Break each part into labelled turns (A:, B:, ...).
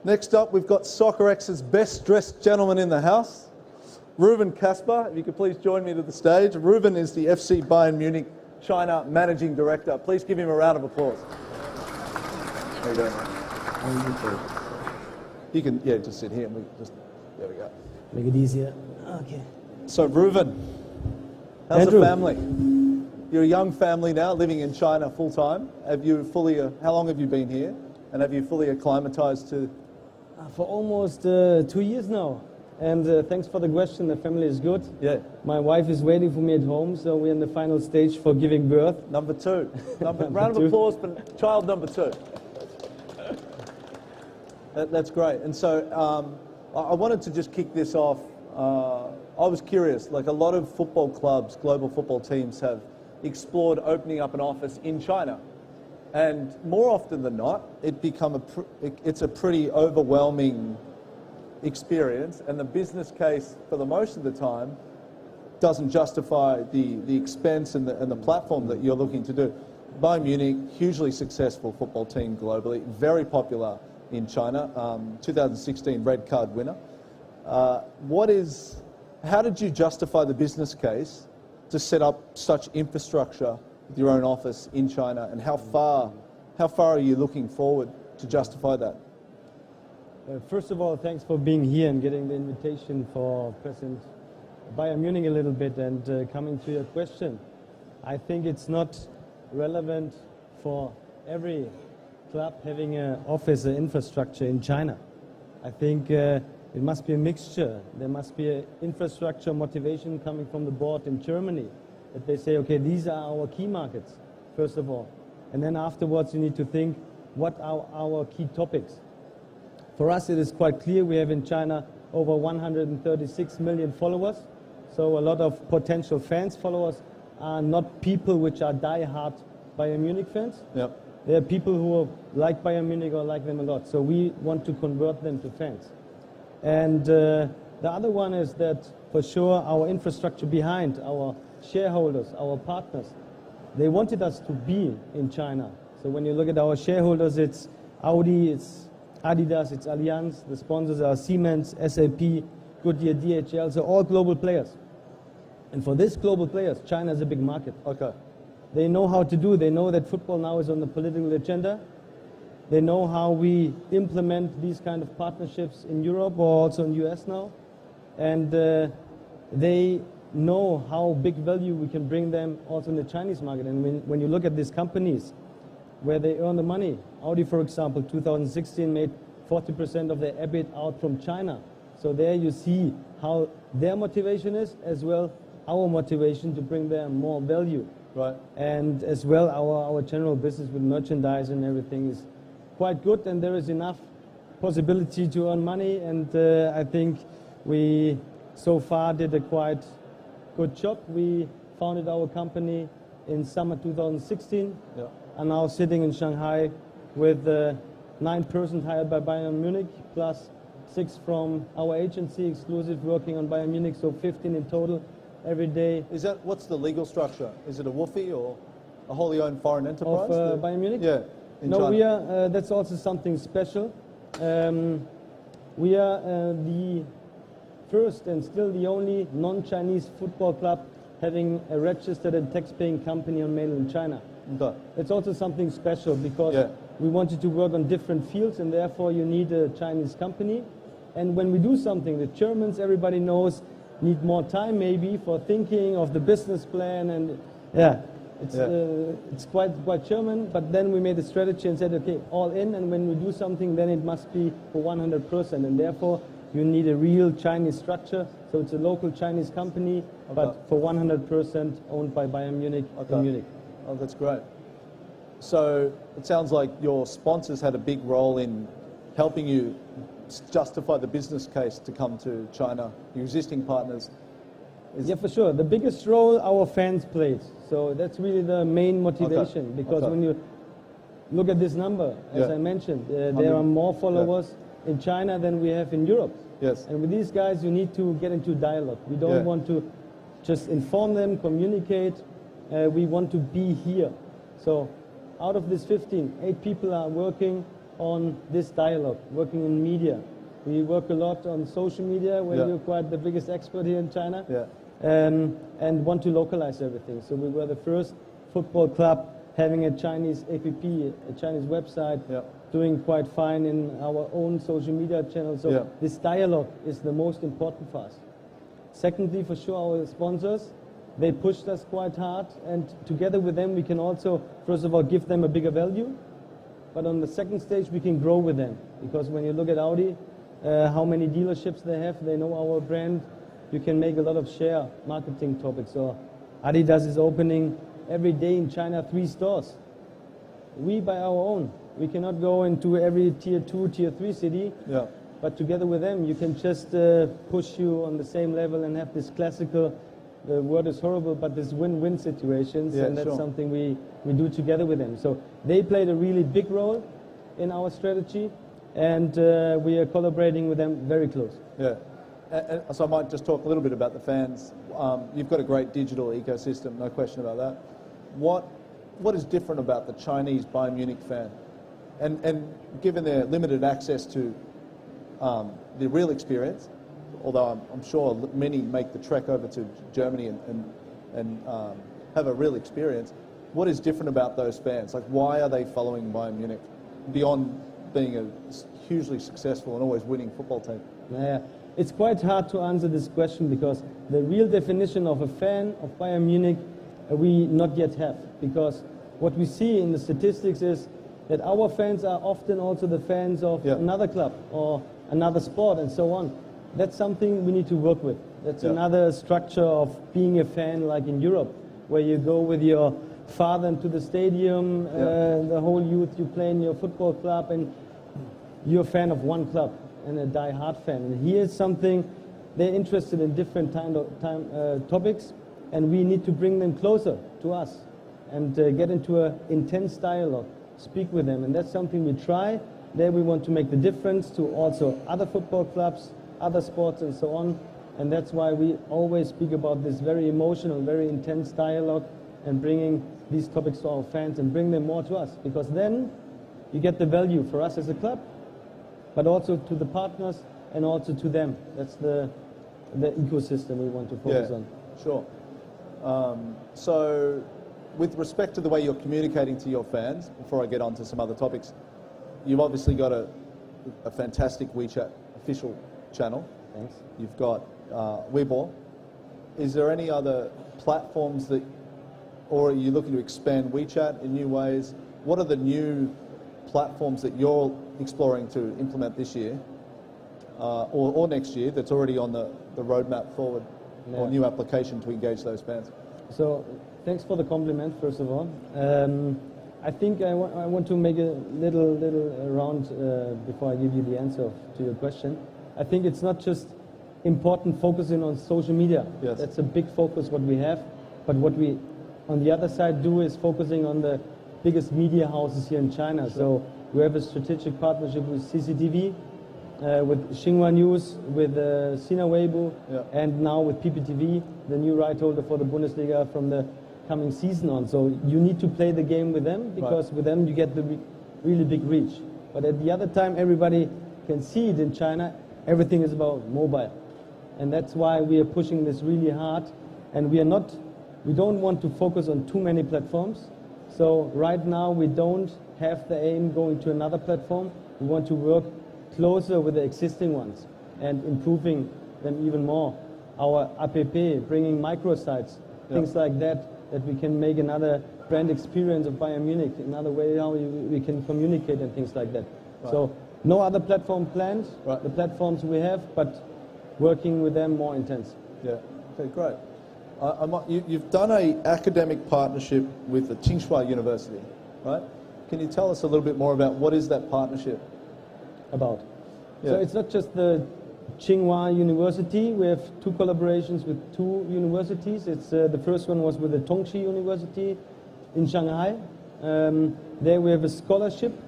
A: Next up, we've got Soccerex's best dressed gentleman in the house, Rouven Kasper. If you could please join me to the stage. Rouven is the FC Bayern Munich China Managing Director. Please give him a round of applause. How you doing? You can, just sit here. There we go.
B: Make it easier. Okay.
A: So, Rouven, how's
B: Andrew.
A: the family? You're a young family now, living in China full time. How long have you been here? And have you fully acclimatized to?
B: For almost 2 years now. And thanks for the question. The family is good.
A: Yeah.
B: My wife is waiting for me at home, so we're in the final stage for giving birth.
A: Number two. Round of applause for child number 2. That's great. And so I wanted to just kick this off. I was curious, like a lot of football clubs, global football teams have explored opening up an office in China. And more often than not, it's a pretty overwhelming experience, and the business case for the most of the time doesn't justify the expense and the platform that you're looking to do. Bayern Munich, hugely successful football team globally, very popular in China, 2016 red card winner. How did you justify the business case to set up such infrastructure with your own office in China, and how far are you looking forward to justify that?
B: First of all, thanks for being here and getting the invitation for President Bayern Munich a little bit, and coming to your question. I think it's not relevant for every club having an office, an infrastructure in China. I think it must be a mixture. There must be an infrastructure motivation coming from the board in Germany, that they say, okay, these are our key markets, first of all. And then afterwards you need to think, what are our key topics? For us it is quite clear we have in China over 136 million followers. So a lot of potential fans, followers, are not people which are die-hard Bayern Munich fans.
A: Yep.
B: They are people who like Bayern Munich or like them a lot. So we want to convert them to fans. And the other one is that for sure our infrastructure behind, our shareholders, our partners, they wanted us to be in China. So when you look at our shareholders, it's Audi, it's Adidas, it's Allianz, the sponsors are Siemens, SAP, Goodyear, DHL, so all global players. And for these global players, China is a big market.
A: Okay.
B: They know how to do, they know that football now is on the political agenda. They know how we implement these kind of partnerships in Europe or also in US now. And they know how big value we can bring them also in the Chinese market. And when you look at these companies where they earn the money, Audi, for example, 2016 made 40% of their EBIT out from China. So there you see how their motivation is, as well our motivation to bring them more value.
A: Right.
B: And as well our general business with merchandise and everything is quite good, and there is enough possibility to earn money, and I think we so far did a quite good job. We founded our company in summer 2016,
A: yeah.
B: Are now sitting in Shanghai with 9 persons hired by Bayern Munich, plus 6 from our agency, exclusive, working on Bayern Munich, so 15 in total every day.
A: What's the legal structure? Is it a WOFI or a wholly owned foreign enterprise?
B: Of Bayern Munich?
A: Yeah.
B: No,
A: China.
B: we are. That's also something special. We are the first and still the only non-Chinese football club having a registered and tax-paying company on mainland China.
A: Okay.
B: It's also something special because we wanted to work on different fields, and therefore you need a Chinese company. And when we do something, the Germans, everybody knows, need more time maybe for thinking of the business plan, and it's quite German. But then we made a strategy and said, okay, all in, and when we do something, then it must be for 100%, and therefore you need a real Chinese structure. So it's a local Chinese company, but for 100% owned by Bayern Munich in Munich.
A: Oh, that's great. So it sounds like your sponsors had a big role in helping you justify the business case to come to China, your existing partners.
B: Yeah, for sure. The biggest role our fans played. So that's really the main motivation, because when you look at this number, as I mentioned, there are more followers in China than we have in Europe.
A: Yes.
B: And with these guys, you need to get into dialogue. We don't want to just inform them, communicate. We want to be here. So out of this 15, 8 people are working on this dialogue, working in media. We work a lot on social media, where we're quite the biggest expert here in China, and want to localize everything. So we were the first football club having a Chinese app, a Chinese website, doing quite fine in our own social media channels. So this dialogue is the most important for us. Secondly, for sure, our sponsors, they pushed us quite hard, and together with them we can also, first of all, give them a bigger value, but on the second stage we can grow with them, because when you look at Audi, how many dealerships they have, they know our brand, you can make a lot of share marketing topics. So Adidas is opening every day in China 3 stores. We by our own. We cannot go into every tier 2, tier 3 city, but together with them you can just push you on the same level and have this classical, the word is horrible, but this win-win situations, and that's something we do together with them. So they played a really big role in our strategy, and we are collaborating with them very close.
A: And so I might just talk a little bit about the fans. You've got a great digital ecosystem, no question about that. What is different about the Chinese Bayern Munich fan? And given their limited access to the real experience, although I'm sure many make the trek over to Germany and have a real experience, what is different about those fans? Like, why are they following Bayern Munich beyond being a hugely successful and always winning football team?
B: It's quite hard to answer this question, because the real definition of a fan of Bayern Munich we not yet have, because what we see in the statistics is that our fans are often also the fans of another club or another sport and so on. That's something we need to work with. That's another structure of being a fan, like in Europe, where you go with your father into the stadium, the whole youth, you play in your football club, and you're a fan of one club and a die-hard fan. And here's something, they're interested in different topics, and we need to bring them closer to us and get into an intense dialogue, speak with them. And that's something we try. There we want to make the difference to also other football clubs, other sports and so on. And that's why we always speak about this very emotional, very intense dialogue, and bringing these topics to our fans and bring them more to us. Because then you get the value for us as a club, but also to the partners and also to them. That's the ecosystem we want to focus on.
A: Sure. So with respect to the way you're communicating to your fans, before I get on to some other topics, you've obviously got a fantastic WeChat official channel.
B: Thanks.
A: You've got Weibo. Is there any other platforms that, or are you looking to expand WeChat in new ways? What are the new platforms that you're exploring to implement this year or next year that's already on the roadmap forward, or new application to engage those fans?
B: So thanks for the compliment, first of all. I think I want to make a little round before I give you the answer to your question. I think it's not just important focusing on social media.
A: Yes.
B: That's a big focus what we have. But what we, on the other side, do is focusing on the biggest media houses here in China. Sure. So we have a strategic partnership with CCTV, with Xinhua News, with Sina Weibo, and now with PPTV, the new right holder for the Bundesliga from the coming season on. So you need to play the game with them, because with them you get the really big reach. But at the other time, everybody can see it in China. Everything is about mobile, and that's why we are pushing this really hard. And we don't want to focus on too many platforms. So right now we don't have the aim going to another platform. We want to work closer with the existing ones and improving them even more. Our app, bringing microsites, things like that we can make another brand experience of Bayern Munich, another way how we can communicate and things like that. Right. So no other platform planned, the platforms we have, but working with them more intense.
A: Yeah, okay, great. You've done an academic partnership with the Tsinghua University, right? Can you tell us a little bit more about what is that partnership
B: about? So it's not just the Tsinghua University. We have two collaborations with two universities. It's the first one was with the Tongji University in Shanghai. There we have a scholarship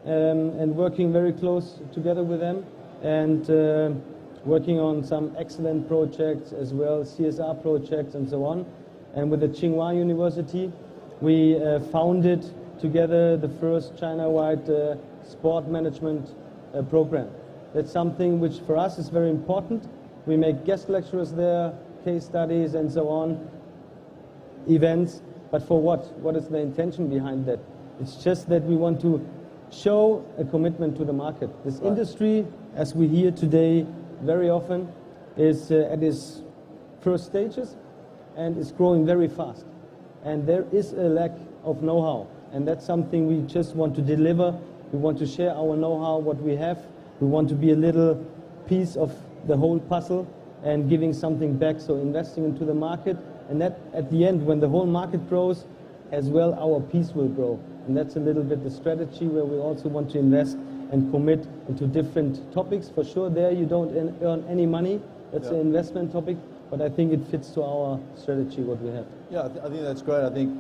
B: and working very close together with them, and working on some excellent projects as well, CSR projects and so on. And with the Tsinghua University, we founded together the first China-wide sport management program. That's something which for us is very important. We make guest lecturers there, case studies and so on, events. But for what? What is the intention behind that? It's just that we want to show a commitment to the market. This industry, as we hear today very often, is at its first stages and is growing very fast. And there is a lack of know-how. And that's something we just want to deliver. We want to share our know-how, what we have. We want to be a little piece of the whole puzzle and giving something back, so investing into the market. And that, at the end, when the whole market grows, as well our piece will grow. And that's a little bit the strategy where we also want to invest and commit into different topics. For sure, there you don't earn any money. That's an investment topic. But I think it fits to our strategy, what we have.
A: Yeah, I think that's great. I think,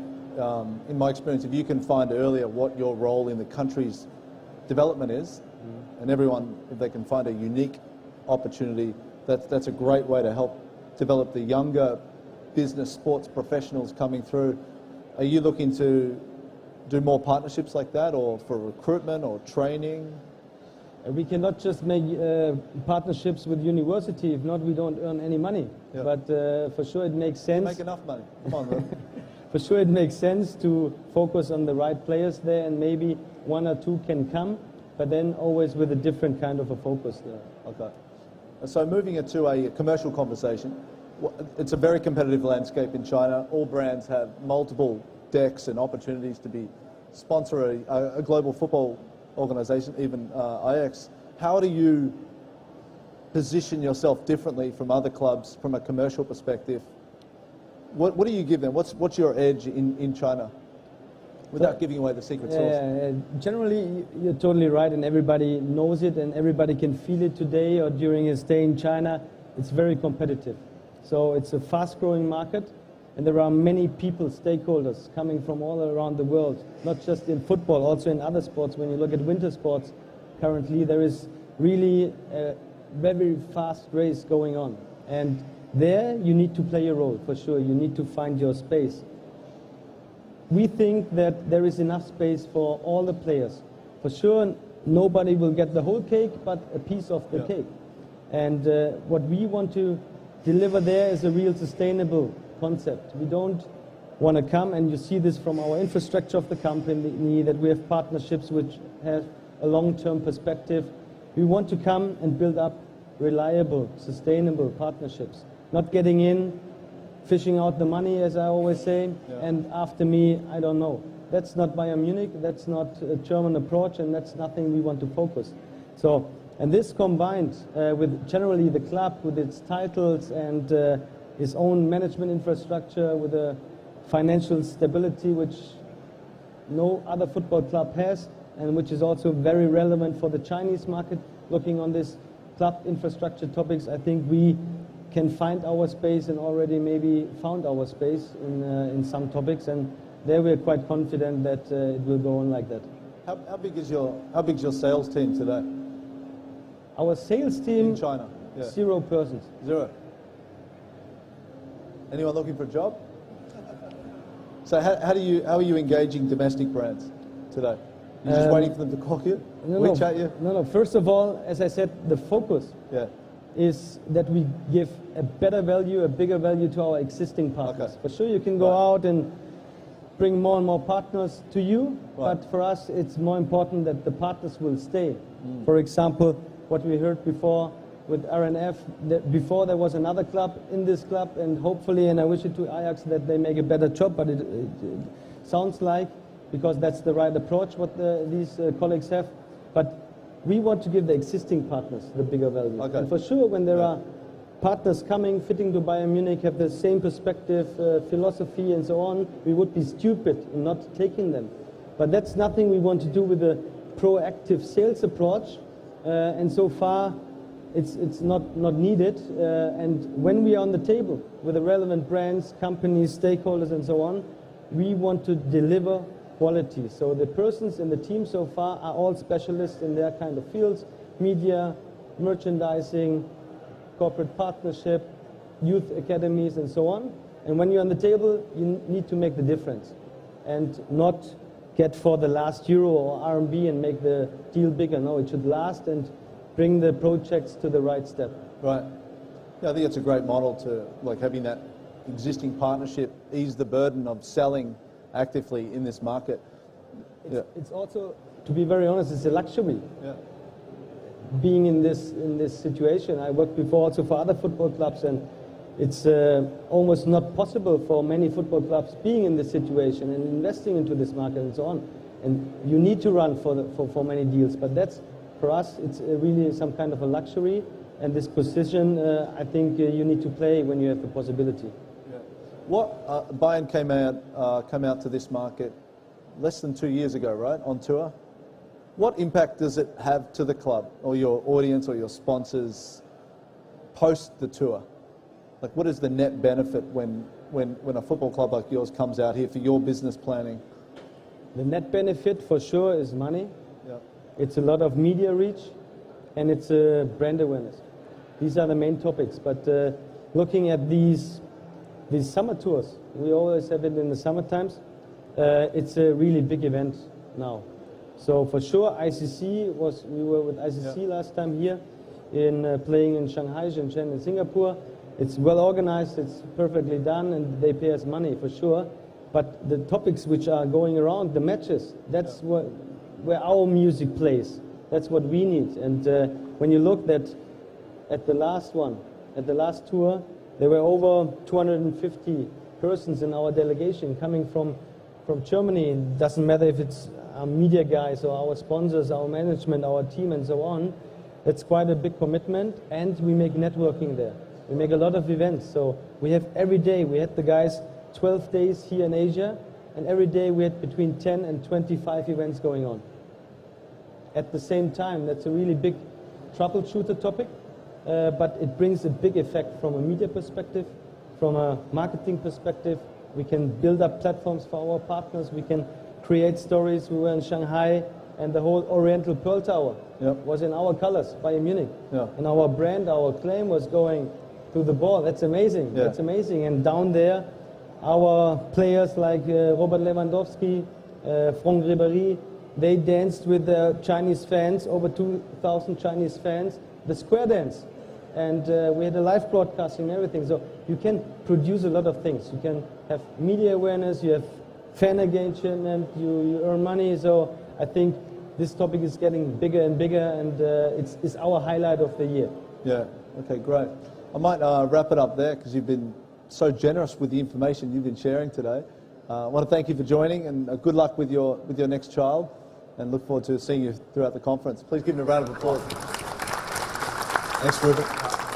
A: in my experience, if you can find earlier what your role in the country's development is, and everyone, if they can find a unique opportunity, that's a great way to help develop the younger business sports professionals coming through. Are you looking to do more partnerships like that, or for recruitment or training?
B: We cannot just make partnerships with university. If not, we don't earn any money. Yeah. But for sure it makes sense.
A: Make enough money. Come on, man.
B: For sure it makes sense to focus on the right players there, and maybe one or two can come, but then always with a different kind of a focus there.
A: Okay. So moving into a commercial conversation, it's a very competitive landscape in China. All brands have multiple decks and opportunities to be sponsor a global football organisation, even Ajax. How do you position yourself differently from other clubs from a commercial perspective? What do you give them? What's your edge in China? Without giving away the secret sauce.
B: Generally, you're totally right, and everybody knows it, and everybody can feel it today or during his stay in China. It's very competitive. So it's a fast-growing market, and there are many people, stakeholders, coming from all around the world, not just in football, also in other sports. When you look at winter sports, currently there is really a very fast race going on. And there you need to play a role, for sure. You need to find your space. We think that there is enough space for all the players. For sure, nobody will get the whole cake, but a piece of the cake. And what we want to deliver there is a real sustainable concept. We don't want to come, and you see this from our infrastructure of the company, that we have partnerships which have a long-term perspective. We want to come and build up reliable, sustainable partnerships. Not getting in, fishing out the money, as I always say, and after me, I don't know. That's not Bayern Munich, that's not a German approach, and that's nothing we want to focus. So, and this combined with generally the club, with its titles and its own management infrastructure, with a financial stability which no other football club has, and which is also very relevant for the Chinese market. Looking on this club infrastructure topics, I think we can find our space, and already maybe found our space in some topics, and there we're quite confident that it will go on like that.
A: How big is your sales team today?
B: Our sales team
A: in China,
B: 0 persons.
A: 0. Anyone looking for a job? So how are you engaging domestic brands today? You're just waiting for them to call you? WeChat you?
B: No. First of all, as I said, the focus is that we give a better value, a bigger value to our existing partners. For sure, you can go out and bring more and more partners to you, but for us, it's more important that the partners will stay. For example, what we heard before with RNF, before there was another club in this club, and hopefully, and I wish it to Ajax, that they make a better job, but it sounds like, because that's the right approach what these colleagues have. But we want to give the existing partners the bigger value. And for sure, when there are partners coming, fitting to Bayern Munich, have the same perspective, philosophy and so on, we would be stupid in not taking them. But that's nothing we want to do with a proactive sales approach, and so far it's not needed. And when we are on the table with the relevant brands, companies, stakeholders and so on, we want to deliver quality. So the persons in the team so far are all specialists in their kind of fields: media, merchandising, corporate partnership, youth academies and so on. And when you're on the table, you need to make the difference and not get for the last euro or RMB and make the deal bigger. No, it should last and bring the projects to the right step.
A: Right. Yeah, I think it's a great model to, like, having that existing partnership ease the burden of selling actively in this market.
B: It's also, to be very honest, it's a luxury.
A: Yeah.
B: Being in this situation, I worked before also for other football clubs, and it's almost not possible for many football clubs being in this situation and investing into this market and so on. And you need to run for many deals, but that's, for us, it's really some kind of a luxury. And this position, I think you need to play when you have the possibility.
A: Yeah. What Bayern came out to this market less than 2 years ago, right, on tour. What impact does it have to the club or your audience or your sponsors post the tour? Like, what is the net benefit when a football club like yours comes out here for your business planning?
B: The net benefit for sure is money.
A: Yeah.
B: It's a lot of media reach, and it's brand awareness. These are the main topics. But looking at these summer tours, we always have it in the summer times. It's a really big event now. So for sure, ICC we were with ICC last time here, in playing in Shanghai, Shenzhen, and Singapore. It's well organized, it's perfectly done, and they pay us money for sure. But the topics which are going around, the matches, that's where our music plays. That's what we need. And when you look at the last one, at the last tour, there were over 250 persons in our delegation coming from Germany. It doesn't matter if it's our media guys or our sponsors, our management, our team, and so on. It's quite a big commitment, and we make networking there. We make a lot of events. So we have every day, we had the guys 12 days here in Asia, and every day we had between 10 and 25 events going on. At the same time, that's a really big troubleshooter topic, but it brings a big effect from a media perspective, from a marketing perspective. We can build up platforms for our partners. We can create stories. We were in Shanghai, and the whole Oriental Pearl Tower was in our colors, Bayern Munich. Yeah. And our brand, our claim was going to the ball. That's amazing. Yeah. That's amazing. And down there, our players like Robert Lewandowski, Franck Ribéry, they danced with the Chinese fans, over 2,000 Chinese fans, the square dance. And we had a live broadcasting and everything. So you can produce a lot of things. You can have media awareness, you have fan engagement, you earn money. So I think this topic is getting bigger and bigger, and it's our highlight of the year.
A: Yeah, okay, great. I might wrap it up there because you've been so generous with the information you've been sharing today. I want to thank you for joining, and good luck with your next child, and look forward to seeing you throughout the conference. Please give him a round of applause. Thanks, Rouven.